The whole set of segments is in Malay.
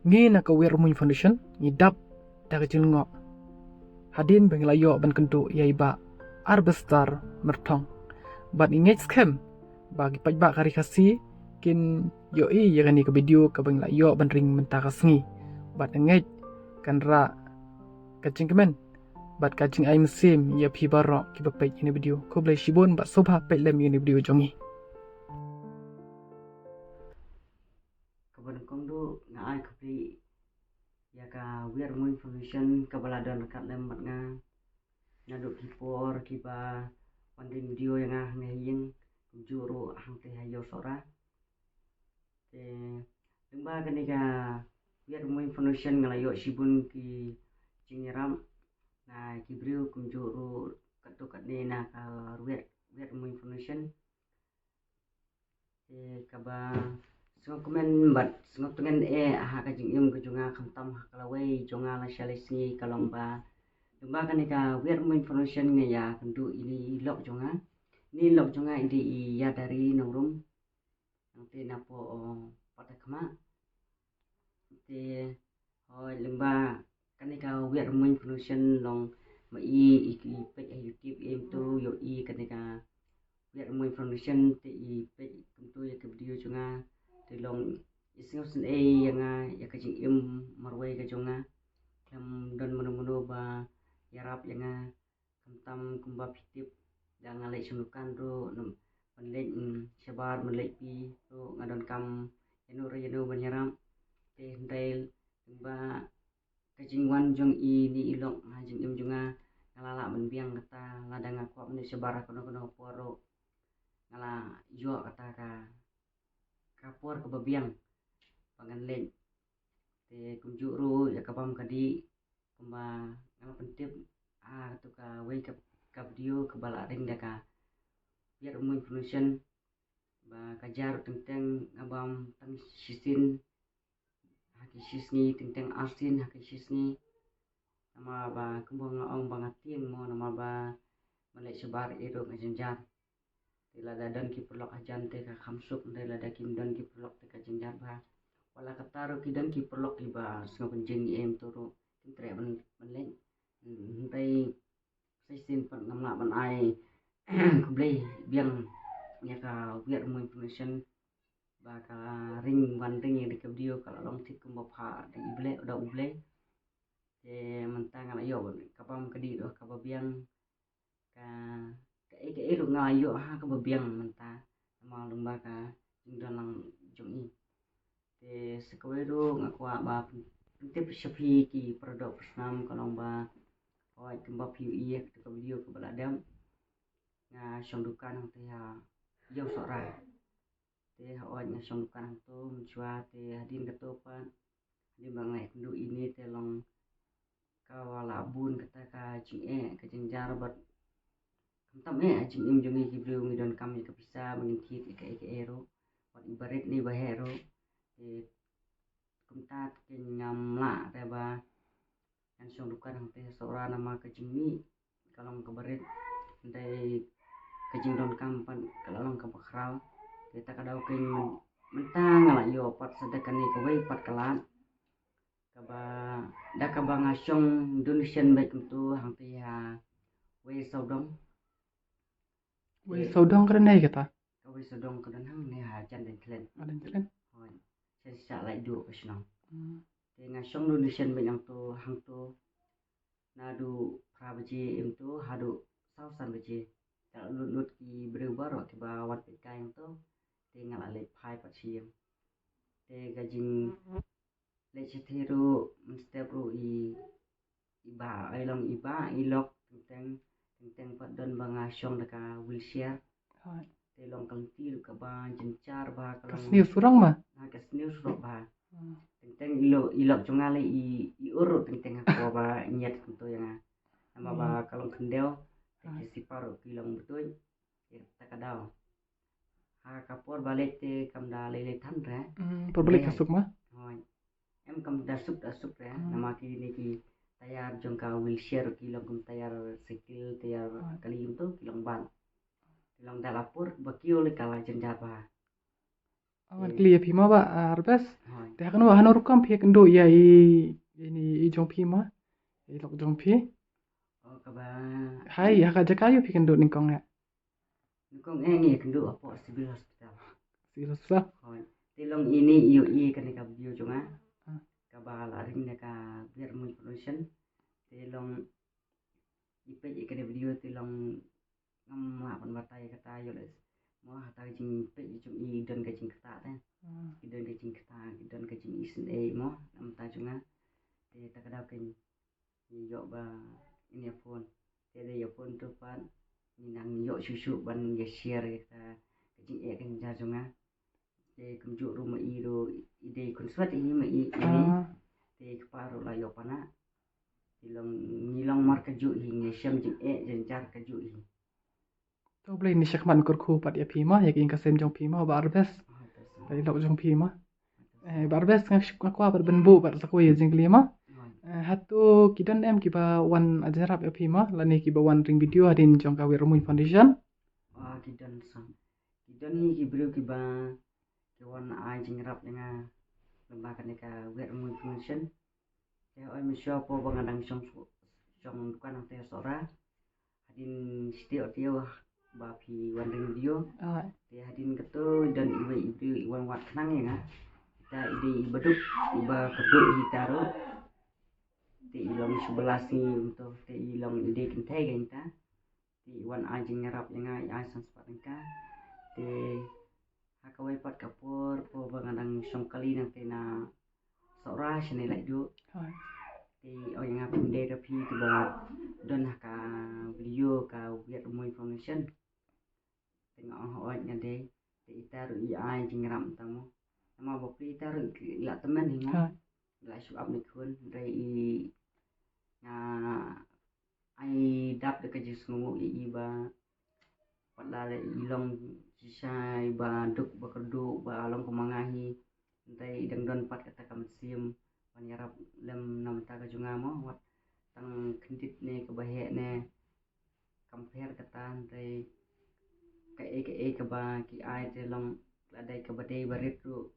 Ngi na ka wer mun foundation ngidap daga jingo. Hadin benglayo ban kentu yaiba arbestar mertong. Bat ingej skem bagi pajba kari kasi kin yoi yagani ka video ka benglayo ban ring mentakasngi. Bat ingej kan ra kacing kemen. Bat kacing ay mesim ya pi barok ki bapej ini video. Ko blai shibon bat sobha pej lem ini video jongi. Kaban kong do nga ay kapri ya ka wir mo information kabaladan kat lembat nga naduk kipor kiba pandin video yang ngayin juru hang te hayo sora te lemba kani ka wir mo information ngalayo sibun ki cingiram na kibriu kum juru katukat ni na ka wir mo information te kaba sengok komen bat sengok tengen aha ka jingim ke junga khamtam hakalawai jonga la shalisi kalomba lemba kan ka wir mo information ne ya kendu ini lok jonga ni lok jonga ini ya dari nongrum nanti napo patakma te lemba kan ka wir mo information long ma i page YouTube em tu yo i kan ka wir mo information te i page kentu ya ke video jonga long ising sen yang ya kajing im marwai ka jonga kam don menu ba yarap yang kamtam kumba pitip yang ngalai sunukan ro menlek sebar menlek pi ro ngadon kam yenu banyaram te ndail ba kajing wan jong i ni ilok hajing im jonga ngalala benbiang kata ladang aku ni sebar kono poro ngala yo kata ka kapor ke babiang pangan leng te kunjuru ya kabam kadi kumba ngala pentip tu ka wei ka video ke bala ring daka biar mu information ba kajar tentang ngabam tang sisin haki sisni tentang asin haki sisni nama ba kumba ngaong bangating mo nama ba malai sebar ero ngajenjar tila dadan ki perlok ajan te ka khamsuk ndela da kim dan ki perlok te ka jenjar ba wala kataro ki dan ki perlok ki ba sngo penjing em turu tintre leng ntai sai sin pan namla ban ai kublai biang nya ka wir mo information ba ka ring wan ring di ka video kala long tik kumba pha di ible da uble te mentang ala yo kapam kadi do ka biang ka ke ru ngayo ha ka babiang menta ma lumba ka jingdan lang jongi te sekweru ngakwa ba tip shapi ki produk snam kalong ba oi kimba piu iya ka video ka baladam nga shondukan te ha yo sora te ha oi nga shondukan to menchua te hadin ka topan hadin bangai kundu ini te long kawala bun kata ka jinge ka jingjar bat tam ajing im jongi ki beliau ngidon kami ke bisa mengintip ike ero wat ibarat ni bahero kumtat ke ngamla teba yang song dukan te sora nama ke jingmi kalong ke barit ndai ke jingdon kampan kalong ke bakral kita kadau ke mentang ala yo pat sedekan ni ke wei pat kalat kaba da kaba ngasong Indonesian baik tu hang te ha wei saudong Wei saudong kada nai kata. kawai sodong kedan hang ne ha jan den klen Ada jalan. hoi saya sa lai du kesnang te ngasong Indonesian benang tu hang tu nadu prabaji im tu hadu sausan baji tak lut ki berubah ro ki bawat pe kai tu te ngala le phai pa chiem te gajing le chitheru mstep ru iba ailong iba ilok tentang padon banga syong deka wheelchair te long kalti ka ba jencar ba kalong Kasni surang mah. ka snew surok ba tentang ilok jongale i urut tentang aku ba nyet kunto yang nama ba kalong kendel te siparo kilong betul ta kadao ha kapor balik te kamda lele than ra Perbalik kasuk mah. hoi em kam dasuk ra nama ki ni ki tayar jongka wheelchair kilong kum tayar sikil tayar kali itu kilong ban kilong dalapur bakio le kala jenjaba Awan clear phima ba arbes. Hoi. Te kan wa hanor kam phi kendo ya ini jong phima. Lok jong phi. Oh kaba Hai ya ka jakayu phi kendo ningkong ya. nukong ngi kendo apo civil hospital. Silos lah. Hoi. Tilong ini iyo kan ka bio jonga. Kaba laring ka biar mun production. Tilong ipe ikane video tilong ngam pan batai kata yo les. Mo hata jing pe jing I dan ka jing kata ta. Dan ka jing kata dan ka jing isen mo nam ta jonga. Te takada kan yo ba ini phone. Te de yo phone tu pan ni nang yo susu ban ya share kita jing kan ja jonga. Te kumju rumah I ro ide kun swat ini ma I ini. Te keparo la yo pana. Tilong nilong mar kaju hi syam jing jenjar kaju hi. Kau boleh ni syakman kurku pat ya phima ya king kasem jong phima ba arbes. Dari lok jong phima. Ba arbes ngak kwa pat benbu pat sakwe ya jing klima. Hatu kidan em kiba wan ajarap ya phima lani kiba wan ring video adin jong kawe rumui foundation. Kidan sang. Kidan hi kibru kiba kawan ai jing rap nga lembaga ka wer rumui foundation. Te oi misyo po bangadang syong kan ang te sora. Hadin sitio tio ba phi wan ring video. Te hadin keto dan iwe iwan wat kenang ya nga. Kita ide ibaduk iba keduk hitaro. Te ilong 11 ni untuk te ilong ide kentai kan ta. Te iwan ajing ngarap yang ai sang sepatengka. Te hakawai pat kapur po bangadang syong kali nang te na sora sini lai du. Te o yang pinde rapi tiba don ka video ka wiat rumoi information. Tengok ho nya de te itaru ai jing ram tamu. Nama bopli itaru la teman ni mo. La su up ni kun dai na ai dap de ka jis ngu ba pada ilong sisai ba duk ba kerdu ba long kemangahi dai dang don pat kata kam sim panyarap lem nam ta ka junga mo wat tang kendit ne ke bahe ne compare kata dai ka ba ki ai te long ladai ka badai barit ru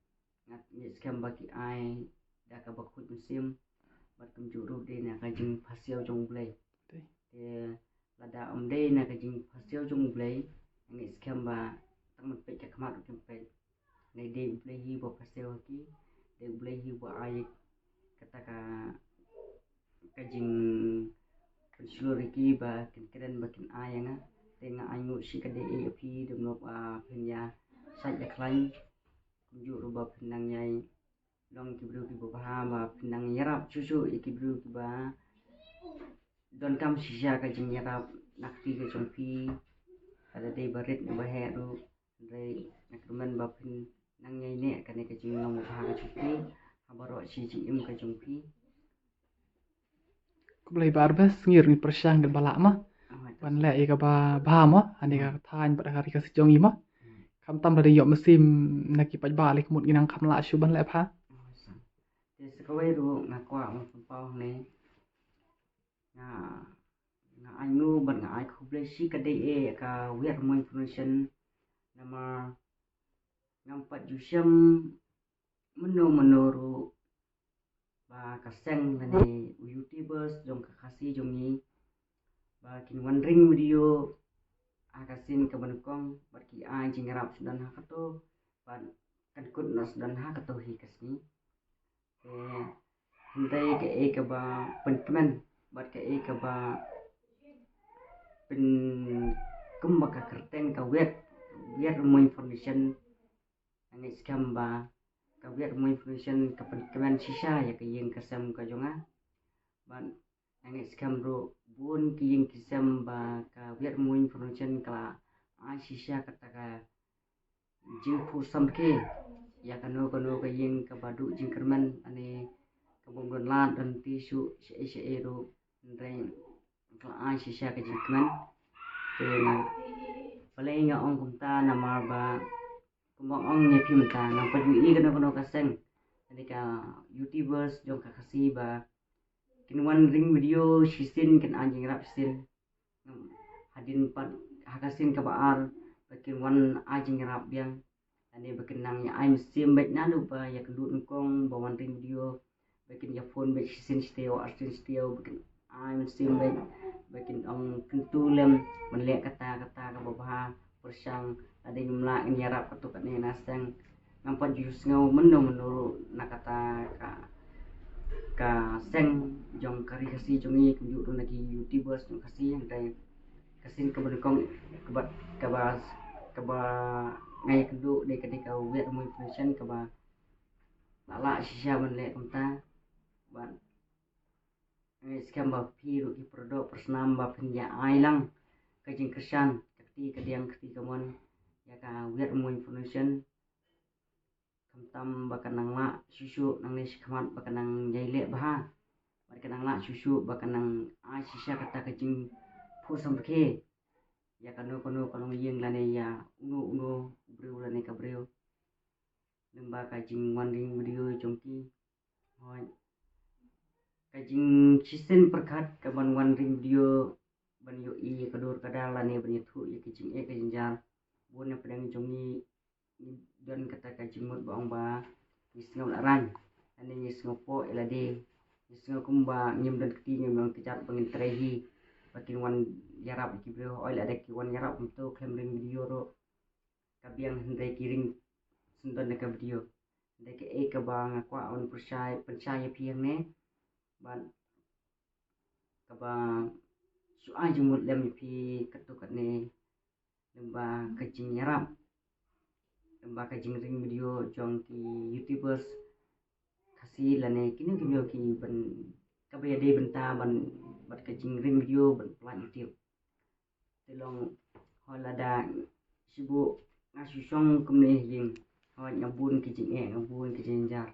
ngat ni skam ba ki ai da ka ba khut sim bat tum juru de na ka jing phasiau jong blai te lada om de na ka jing phasiau jong blai ngi skam ba tang man pe ka khamat tum pe nei de blai hi bo phasiau ki de blai hi bo ai kata ka jing pensulur ki ba keren bakin ai nga tenga angu si ka de pi dum no penya sai ya klan kunju ruba penang yai long kibru ki ba ba penang yarap susu ikibru ki ba don kam sisa ka jing yarap nakti ka jongpi ada de barit ba heru dai nakruman ba pen nang yai ne ka ne ka jing no ba ka jongpi habaro si jing im ka jongpi Kau boleh ba arbes ngir ni persyang gel balak mah. Wan le ka ba mah ane ka than pada hari ka sejong ima. Kam tam dari yok mesim nak paj balik mut ginang kam la syu ban le pha. Te sekawai ru ngakwa mo pau ne nga anu ban nga ai khuble si ka de ka wer mo information nama ngampat jusyam menuru ba kaseng ne youtubers jong ka khasi jong ni ba kin wan ring video akasin ka banukong bat ki ai jingarap sudan hakato ban kan kut nas dan hakato hi kasni hindai ka ba penkemen bat ka ba pen kumba ka kerteng ka wet mo information ang scam ba ka wet mo information ka penkemen sisa ya ka yeng kasam ka jonga ban ang scam ro bun ki yeng kisam ba ka wet mo information ka sisa kata ka jing pu samke ya kano ka yeng ka badu jing kerman ane kabunggon la dan tisu se ro ndai ka sisa ka jing kerman te na palai nga ong kumta na marba kumong ong nya pimta na paju I kano kaseng ani ka youtubers jong ka kasi ba kinwan ring video sisin kan anjing rap sin hadin pat hakasin ka baar bakin wan anjing rap yang ane bekenang ya I'm sim baik nalu ba ya kendut ngkong bawan ring video beken ya phone baik sin steo astin steo beken I'm sim baik beken ong kentulem menlek kata-kata ka babah persang ada jumlah nyarap ketukat ni nasang nampak jus ngau menurut nak kata ka seng jong kari kasi jongi kunjuk lagi youtubers jong kasi yang day kasin keberkong kebat kebas keba ngai keduk de ketika wet mu information keba lala shisha menlek kumta ban ngai skam ba pi ru ki produk persnam ba penja ailang kajing kesan keti kediang keti kamon ya ka wet mu information kamtam bakanang la susu nang ni sikmat bakanang jaile bah bakanang la susu bakanang a shisha kata kajing pusam ke ya kanu kalau yeng lane ya unu breu lane ka breu lemba kajing wanding video jongki hoi kajing sisen perkat kaban wanding video ban yo i kadur kadal lane ban thu ya kajing jar bone pedang jongi dan kata kajing mut baong ba isngau laran ane isngopo elade isngau kumba nyem dan keti nyem bang kecat bangin trehi bakin wan yarap ki bro oil ada ki wan yarap untuk klaim video ro kabiang hendai kiring sundan de video de ke e ka bang kwa on persai piang ne ban ka bang su a jumut lem pi ketukat ne lemba kajing yarap lemba kajing ring video jong ki youtubers kasih lane kini video ki ban kabaya de benta ban bat kajing ring video ban plan youtube telong holada sibu ngasusong kumne ying hoi ngabun kijing jar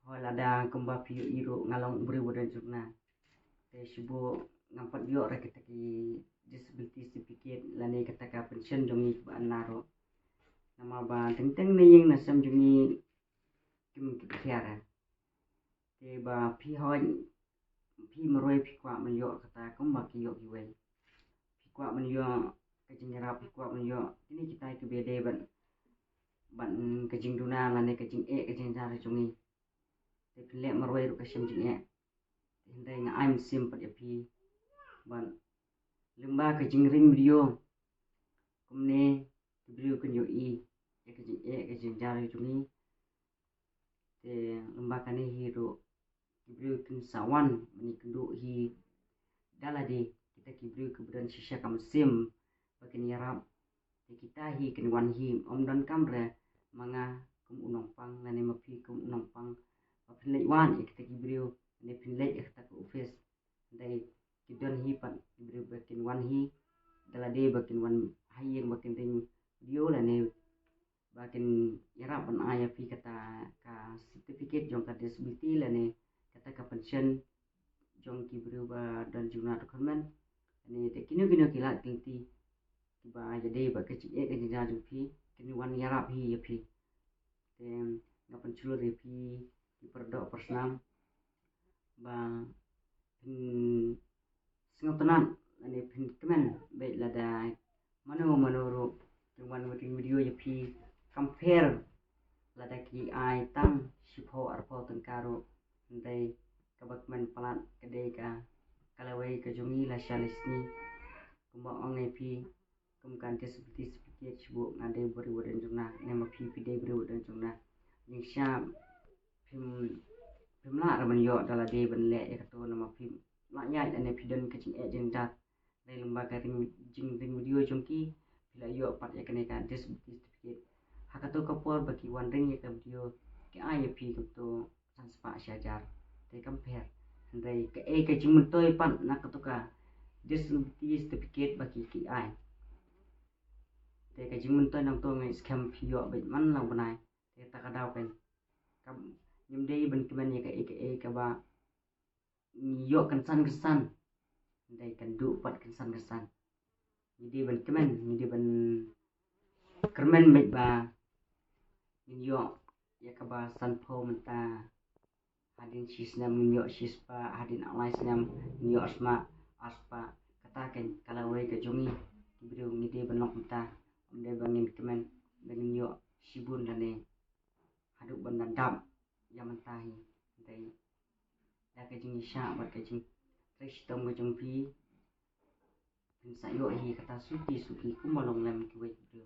holada kumba piu iru ngalong beri wadan jurna te sibu ngampat yo ra kita ki disability certificate lani kata ka pension jongi ba naro nama ba teng ne ying nasam jongi kim kiara te ba pi hoi pi maroi pi kwa man yo kata kumba ki yo kiwe kwa man yo kajing yarap kwa man yo ini kita ke bede ban kajing duna lane kajing kajing jar jongi te pile marwai ru kasim jing hindai nga I'm sim pat pi ban lemba kajing ring video kumne video kan yo i kajing jar jongi te lemba kane hiro video kan sawan mani kendu hi dalade kita kibri keberan shisha kam sim bakin yarap kita hi ken wan hi om dan kamre manga kum unong pang nane mapi kum unong pang apin wan kita kibri ne pin lek kita ke office dai kidon hi pan kibri bakin wan hi dalade bakin wan hayeng bakin ding video la ne bakin yarap an aya pi kata ka certificate jong ka disability la ne kata ka pension jong kibri ba dan juna dokumen ni te kinu kilat kinti ba jadi ba kecik kecik jaju pi kini wan yarap hi ya pi te ngapan chulur pi di perdok persnam ba singotonan ani pin kemen baik lada manuru cuman video ya pi compare lada ki ai tang sipo arpo tengkaro ndai kabakman pelat kedai ka kalawai ke jongi la shalisni kumba ongai pi kumkan seperti sibu ngade beri wadan juna nema pi de beri wadan juna yang sya pim la raman yo dala de ban le ya to nama pim la nya ane pidan kecing jendat dai lembaga ring video jongki bila yo pat ya kene kan seperti certificate hakato kapor bagi wan ring ya video ke ai pi to transpa syajar te compare ndai ke jimun toy pan nak ketuka disability certificate bagi ki ai te ke jimun toy nang to ngai scam pio bet man lang banai te takadau kan kam nyum dei ben kemen ya ke ba yo kesan ndai kan du pat kesan jadi ben kemen jadi ben kermen bet ba yo ya ka ba san po menta hadin sisnam minyo sispa hadin alai snam minyo aspa katakan kalau we ke jongi beliau ngide benok menta onde bangin kemen dengan yo sibun dan haduk bandam yang mentahi dari dah kajing isya buat kajing terus tom kajing pi dan sayo hi kata suki ku malong lem kiwe tu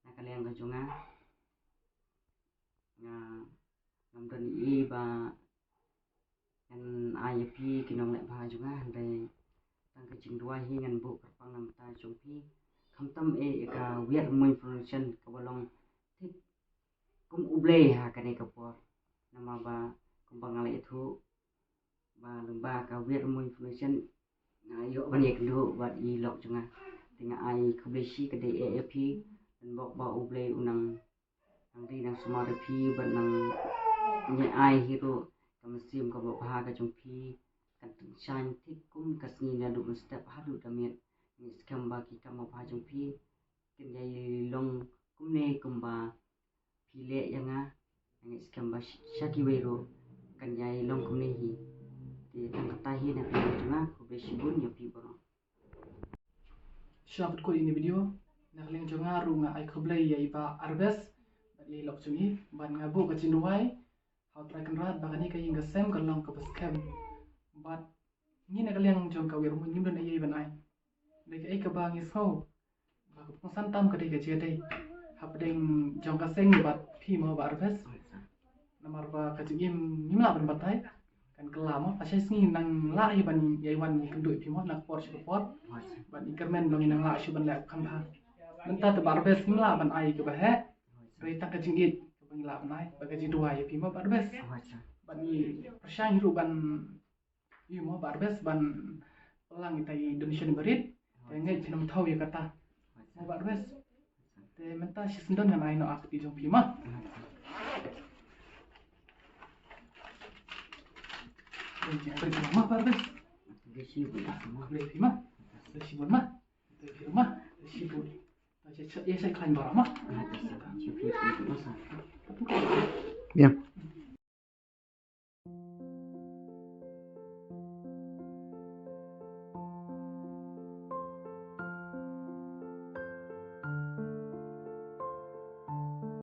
nak kalian kajunga nga namdan i ba en IAP kinong lek ba juga dari tang kajing dua hi ngan bu perpang nam ta jong pi kamtam ka wiat mo information kabalong tik kum uble ha kane kapor nama ba kumbang ala itu ba lemba ka wiat mo information na yo bani kendo bat i lok junga tinga ai kublesi ke AAP dan bok ba uble unang nang di nang sumarepi ban nang nye ai hero kamusim ka bok ha ka jongpi kan shine tik kum kasni na du step hadu damit ni skam ba ki kam ba jongpi kin yai long kumne kumba pile yanga ni skam ba shaki wero kan yai long kumne hi di tang katahi na pinjuna ku besibun ya pi boro Siapa kau ini video nak leng jonga runga ai kublai ya iba arbes bagi lok cumi ban ngabu ke cinduai how try kan rat bagani ka inga sem kalong ke baskem bat ni nak leng jong ka wir mun nyim dan ai ban ai dek ai ka bang isau ba ko santam ka dek je dei hapdeng jong ka seng bat pi mo ba arbes namar ba ka jim nyim la ban batai kan kelama pasai sini nang la i ban yai wan ni kendui pi mo nak por support ban ikermen dong inang la shu ban lek kan ha menta te barbes ni la ban ai ke bahe rita ka jingit ke ban la ban ai ba ka ji dua ya pi mo barbes ban ni persang hiru ban i mo barbes ban pelang itai donation berit te ngai chinam thau ya kata mo barbes te menta shi sendon ngan ai no akti jong pi ma beri mah barbes besibun semua beri mah besibun mah beri mah besibun ya saya klaim barang mah ada sih cipi masa Bien.